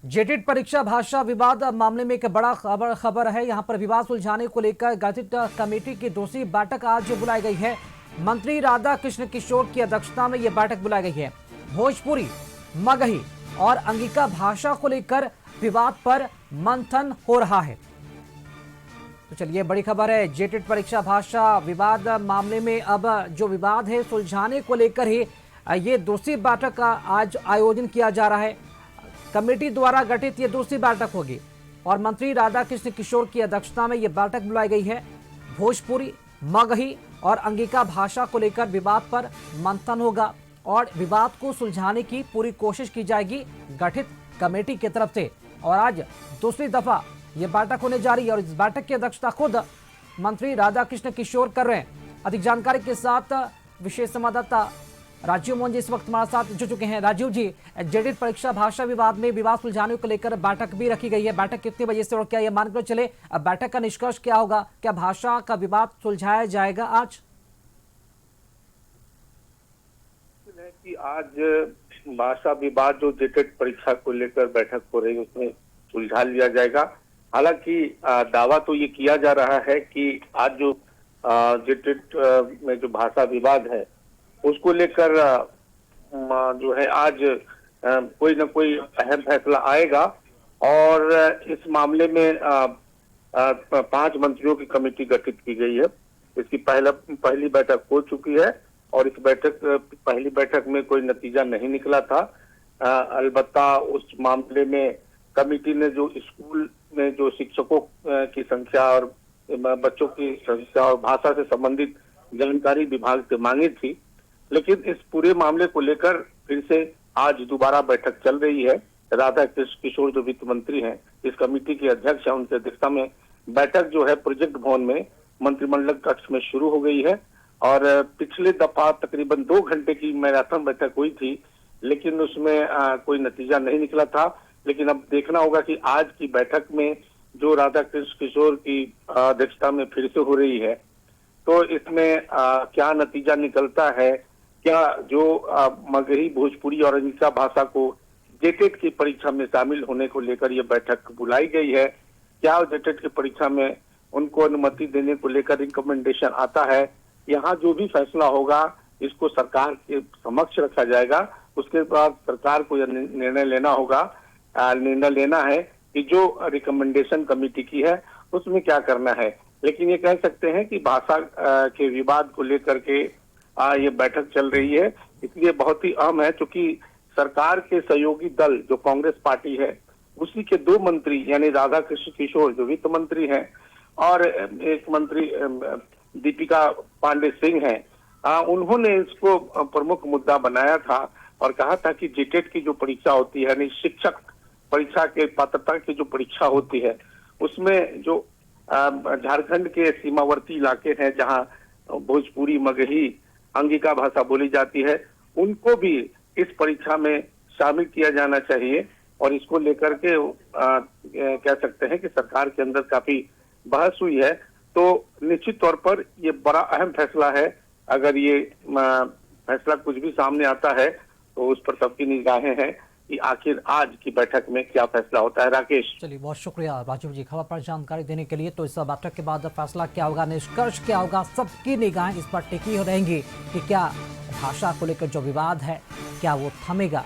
जेटेट परीक्षा भाषा विवाद मामले में एक बड़ा खबर है। यहां पर विवाद सुलझाने को लेकर गठित कमेटी की दूसरी बैठक आज बुलाई गई है। मंत्री राधा कृष्ण किशोर की अध्यक्षता में यह बैठक बुलाई गई है। भोजपुरी, मगही और अंगिका भाषा को लेकर विवाद पर मंथन हो रहा है। तो चलिए, बड़ी खबर है। जेटेट परीक्षा भाषा विवाद मामले में अब जो विवाद है सुलझाने को लेकर ही ये दूसरी बैठक का आज आयोजन किया जा रहा है। कमेटी द्वारा गठित ये दूसरी बैठक होगी और मंत्री राधा कृष्ण किशोर की अध्यक्षता में यह बैठक बुलाई गई है। भोजपुरी, मगही और अंगिका भाषा को लेकर विवाद पर मंथन होगा और विवाद को सुलझाने की पूरी कोशिश की जाएगी गठित कमेटी की तरफ से। और आज दूसरी दफा यह बैठक होने जा रही है और इस बैठक की अध्यक्षता खुद मंत्री राधा कृष्ण किशोर कर रहे हैं। अधिक जानकारी के साथ विशेष संवाददाता राजीव मोहन जी इस वक्त हमारे साथ जुड़ चुके हैं। राजीव जी, जेटेट परीक्षा भाषा विवाद में विवाद सुलझाने को लेकर बैठक भी रखी गई है। बैठक कितने बजे से और क्या यह मानकर चले अब बैठक का निष्कर्ष क्या होगा? क्या भाषा का विवाद सुलझाया जाएगा आज? कि आज भाषा विवाद जो जेटेट परीक्षा को लेकर बैठक हो रही है उसमें सुलझा लिया जाएगा। हालांकि दावा तो ये किया जा रहा है कि आज जो जेटेट में जो भाषा विवाद है उसको लेकर जो है आज कोई न कोई अहम फैसला आएगा और इस मामले में 5 मंत्रियों की कमेटी गठित की गई है। इसकी पहली बैठक हो चुकी है और इस पहली बैठक में कोई नतीजा नहीं निकला था। अलबत्ता उस मामले में कमेटी ने जो स्कूल में जो शिक्षकों की संख्या और बच्चों की संख्या और भाषा से संबंधित जानकारी विभाग से मांगी थी, लेकिन इस पूरे मामले को लेकर फिर से आज दोबारा बैठक चल रही है। राधा कृष्ण किशोर जो वित्त मंत्री हैं, इस कमेटी के अध्यक्ष हैं, उनकी अध्यक्षता में बैठक जो है प्रोजेक्ट भवन में मंत्रिमंडल कक्ष में शुरू हो गई है। और पिछले दफा तकरीबन 2 घंटे की मैराथन बैठक हुई थी, लेकिन उसमें कोई नतीजा नहीं निकला था। लेकिन अब देखना होगा कि आज की बैठक में जो राधा कृष्ण किशोर की अध्यक्षता में फिर से हो रही है, तो इसमें क्या नतीजा निकलता है। क्या जो मगही, भोजपुरी और अंगिका भाषा को जेटेट की परीक्षा में शामिल होने को लेकर यह बैठक बुलाई गई है, क्या जेटेट की परीक्षा में उनको अनुमति देने को लेकर रिकमेंडेशन आता है। यहाँ जो भी फैसला होगा इसको सरकार के समक्ष रखा जाएगा। उसके बाद सरकार को यह निर्णय लेना होगा, निर्णय लेना है कि जो रिकमेंडेशन कमेटी की है उसमें क्या करना है। लेकिन ये कह सकते हैं कि भाषा के विवाद को लेकर के ये बैठक चल रही है, इसलिए बहुत ही अहम है। क्योंकि सरकार के सहयोगी दल जो कांग्रेस पार्टी है उसी के 2 मंत्री यानी राधा कृष्ण किशोर जो वित्त मंत्री हैं और एक मंत्री दीपिका पांडे सिंह हैं, उन्होंने इसको प्रमुख मुद्दा बनाया था और कहा था कि जेटेट की जो परीक्षा होती है यानी शिक्षक परीक्षा के पात्रता की जो परीक्षा होती है उसमें जो झारखंड के सीमावर्ती इलाके हैं जहां भोजपुरी, मगही, अंगिका भाषा बोली जाती है, उनको भी इस परीक्षा में शामिल किया जाना चाहिए। और इसको लेकर के कह सकते हैं कि सरकार के अंदर काफी बहस हुई है। तो निश्चित तौर पर ये बड़ा अहम फैसला है। अगर ये फैसला कुछ भी सामने आता है तो उस पर सबकी निगाहें हैं कि आखिर आज की बैठक में क्या फैसला होता है। राकेश, चलिए, बहुत शुक्रिया राजीव जी खबर पर जानकारी देने के लिए। तो इस बैठक के बाद फैसला क्या होगा, निष्कर्ष क्या होगा, सबकी निगाहें इस पर टिकी रहेंगी कि क्या भाषा को लेकर जो विवाद है क्या वो थमेगा